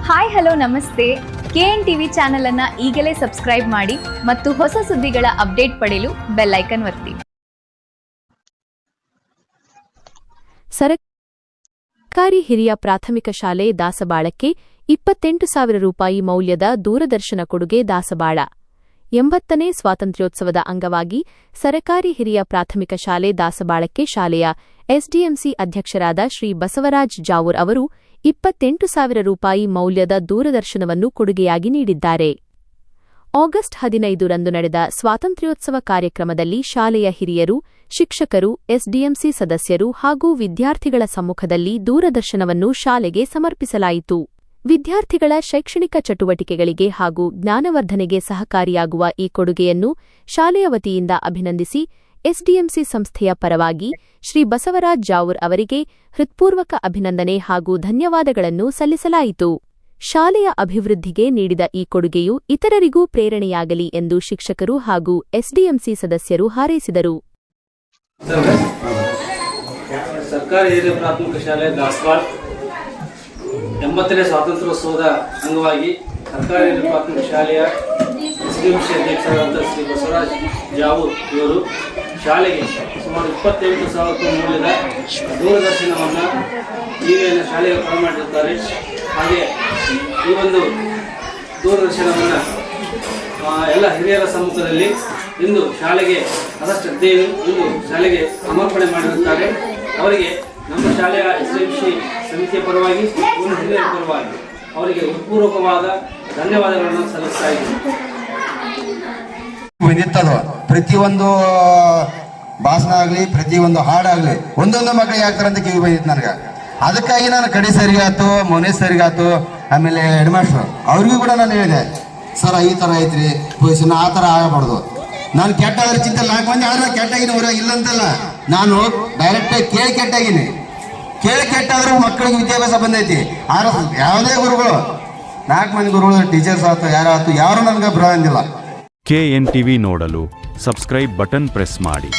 Hi hello ನಮಸ್ತೆ. KN TV channel ಅನ್ನ ಈಗಲೇ ಸಬ್ಸ್ಕ್ರೈಬ್ ಮಾಡಿ ಮತ್ತು ಹೊಸ ಸುದ್ದಿಗಳ ಅಪ್ಡೇಟ್ ಪಡೆಯಲು ಬೆಲ್ ಐಕಾನ್ ಒತ್ತಿ. ಸರ್ಕಾರಿ ಹಿರಿಯ ಪ್ರಾಥಮಿಕ ಶಾಲೆ ದಾಸಬಾಳಕ್ಕೆ 28,000 ರೂಪಾಯಿ ಮೌಲ್ಯದ ದೂರದರ್ಶನ ಕೊಡುಗೆ. ದಾಸಬಾಳ 80ನೇ ಸ್ವಾತಂತ್ರ್ಯೋತ್ಸವದ ಅಂಗವಾಗಿ ಸರ್ಕಾರಿ ಹಿರಿಯ ಪ್ರಾಥಮಿಕ ಶಾಲೆ ದಾಸಬಾಳಕ್ಕೆ ಶಾಲೆಯ ಎಸ್ಡಿಎಂಸಿ ಅಧ್ಯಕ್ಷರಾದ ಶ್ರೀ ಬಸವರಾಜ್ ಜಾವೂರ್ ಅವರು 28,000 ರೂಪಾಯಿ ಮೌಲ್ಯದ ದೂರದರ್ಶನವನ್ನು ಕೊಡುಗೆಯಾಗಿ ನೀಡಿದ್ದಾರೆ. ಆಗಸ್ಟ್ 15 ರಂದು ನಡೆದ ಸ್ವಾತಂತ್ರ್ಯೋತ್ಸವ ಕಾರ್ಯಕ್ರಮದಲ್ಲಿ ಶಾಲೆಯ ಹಿರಿಯರು, ಶಿಕ್ಷಕರು, ಎಸ್ಡಿಎಂಸಿ ಸದಸ್ಯರು ಹಾಗೂ ವಿದ್ಯಾರ್ಥಿಗಳ ಸಮ್ಮುಖದಲ್ಲಿ ದೂರದರ್ಶನವನ್ನು ಶಾಲೆಗೆ ಸಮರ್ಪಿಸಲಾಯಿತು. ವಿದ್ಯಾರ್ಥಿಗಳ ಶೈಕ್ಷಣಿಕ ಚಟುವಟಿಕೆಗಳಿಗೆ ಹಾಗೂ ಜ್ಞಾನವರ್ಧನೆಗೆ ಸಹಕಾರಿಯಾಗುವ ಈ ಕೊಡುಗೆಯನ್ನು ಶಾಲೆಯ ವತಿಯಿಂದ ಅಭಿನಂದಿಸಿ ಎಸ್ಡಿಎಂಸಿ ಸಂಸ್ಥೆಯ ಪರವಾಗಿ ಶ್ರೀ ಬಸವರಾಜ್ ಜಾವೂರ್ ಅವರಿಗೆ ಹೃತ್ಪೂರ್ವಕ ಅಭಿನಂದನೆ ಹಾಗೂ ಧನ್ಯವಾದಗಳನ್ನು ಸಲ್ಲಿಸಲಾಯಿತು. ಶಾಲೆಯ ಅಭಿವೃದ್ಧಿಗೆ ನೀಡಿದ ಈ ಕೊಡುಗೆಯು ಇತರರಿಗೂ ಪ್ರೇರಣೆಯಾಗಲಿ ಎಂದು ಶಿಕ್ಷಕರು ಹಾಗೂ ಎಸ್ಡಿಎಂಸಿ ಸದಸ್ಯರು ಹಾರೈಸಿದರು. ಸರ್ಕಾರಿ ಹಿರಿಯ ಪ್ರಾಥಮಿಕ ಶಾಲೆ ದಾಸಬಾಳ 80ನೇ ಸ್ವಾತಂತ್ರ್ಯೋತ್ಸವದ ಅಂಗವಾಗಿ ಸರ್ಕಾರಿ ಹಿರಿಯ ಪ್ರಾಥಮಿಕ ಶಾಲೆಯ ಎಸ್ಡಿಎಂಸಿ ಅಧ್ಯಕ್ಷರಾದ ಶ್ರೀ ಬಸವರಾಜ್ ಜಾವೂರ್ ಇವರು ಶಾಲೆಗೆ ಸುಮಾರು 28,000 ರೂಪಾಯಿ ಮೌಲ್ಯದ ದೂರದರ್ಶನವನ್ನು ಟಿವಿಯನ್ನು ಶಾಲೆಗೆ ಕೊಡಮಾಡಿರುತ್ತಾರೆ. ಹಾಗೆ ಈ ಒಂದು ದೂರದರ್ಶನವನ್ನು ಎಲ್ಲ ಹಿರಿಯರ ಸಮ್ಮುಖದಲ್ಲಿ ಇಂದು ಶಾಲೆಗೆ ಅದಷ್ಟೇನು ಇಂದು ಶಾಲೆಗೆ ಸಮರ್ಪಣೆ ಮಾಡಿರುತ್ತಾರೆ. ಅವರಿಗೆ ನಮ್ಮ ಶಾಲೆಯ ಎಸ್ಡಿಎಂಸಿ ಸಮಿತಿಯ ಪರವಾಗಿ ಹಿರಿಯರ ಪರವಾಗಿ ಅವರಿಗೆ ಹೃತ್ಪೂರ್ವಕವಾದ ಧನ್ಯವಾದಗಳನ್ನು ಸಲ್ಲಿಸ್ತಾ ಇದ್ದೀನಿ. ಪ್ರತಿಯೊಂದು ಭಾಷಣ ಆಗಲಿ, ಪ್ರತಿಯೊಂದು ಹಾಡಾಗಲಿ ಒಂದೊಂದು ಮಕ್ಕಳಿಗೆ ಆಗ್ತಾರೆ ಅಂತ ಕಿವಿ ಬಂದಿತ್ತು ನನಗೆ. ಅದಕ್ಕಾಗಿ ನಾನು ಕಡಿ ಸರಿಗಾತು, ಮೌನೇಶ್ ಸರಿಗಾತು, ಆಮೇಲೆ ಹೆಡ್ ಮಾಸ್ಟ್ರು ಅವ್ರಿಗೂ ಕೂಡ ನಾನು ಹೇಳಿದೆ, ಸರ್ ಈ ಥರ ಐತ್ರಿ ಪೊಸಿಷನ್, ಆ ಥರ ಆಗಬಾರ್ದು. ನಾನು ಕೆಟ್ಟಾದ್ರೆ ಚಿಂತೆ 4 ಮಂದಿ ಆದ್ರೆ ಕೆಟ್ಟಾಗಿನಿ ಊರಾಗ ಇಲ್ಲಂತಲ್ಲ, ನಾನು ಡೈರೆಕ್ಟಾಗಿ ಕೇಳಿ ಕೆಟ್ಟಾಗಿನಿ. ಕೇಳಿ ಕೆಟ್ಟಾದ್ರೂ ಮಕ್ಕಳಿಗೆ ವಿದ್ಯಾಭ್ಯಾಸ ಬಂದೈತಿ. ಯಾವುದೇ ಗುರುಗಳು 4 ಮಂದಿ ಗುರುಗಳು ಟೀಚರ್ಸ್ ಆಯ್ತು, ಯಾರು ನನಗೆ ಬರೋಂಗಿಲ್ಲ. KN TV ನೋಡಲು ಸಬ್ಸ್ಕ್ರೈಬ್ ಬಟನ್ ಪ್ರೆಸ್ ಮಾಡಿ.